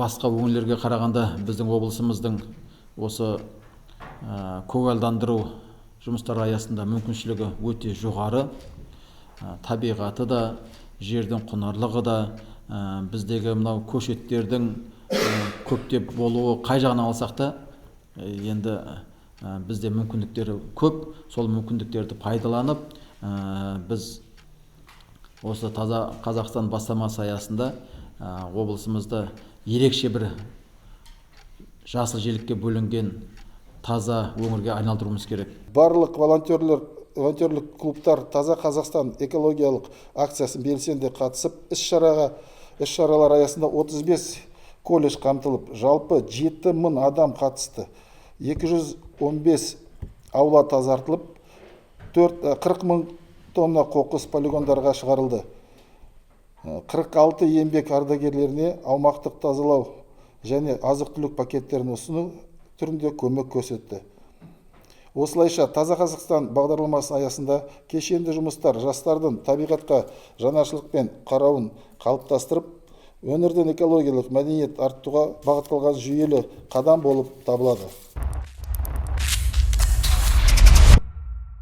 басқа өңірлерге қарағанда біздің облысымыздың осы көгалдандыру жұмыстары аясында мүмкіншілігі өте жоғары. Табиғаты да, жердің құнарлығы да, біздегі мынау көшеттердің көптеп болуы қай жағынан алсақ та, енді бізде мүмкіндіктері көп. Сол мүмкіндіктерді пайдаланып, біз осы таза Қазақстан бастамасы аясында облысымызды ерекше бір жасыл желекке бөлінген таза өңірге айналдыруымыз керек. Барлық волонтерлік клубтар Таза Қазақстан экологиялық акциясын белсенді қатысып, іс-шаралар аясында 35 колледж қамтылып, жалпы 7000 адам қатысты. 215 аула тазартылып, 40 000 тонна қоқыс полигондарға шығарылды. 46 еңбек ардагерлеріне аумақтық тазалау және азық-түлік пакеттерін ұсыну түрінде көмек көрсетті. Осылайша Таза Қазақстан бағдарламасы аясында кешенді жұмыстар жастардың табиғатқа жанашырлықпен қарауын қалыптастырып, өңірдің экологиялық мәдениет арттыруға бағытталған жүйелі қадам болып табылады.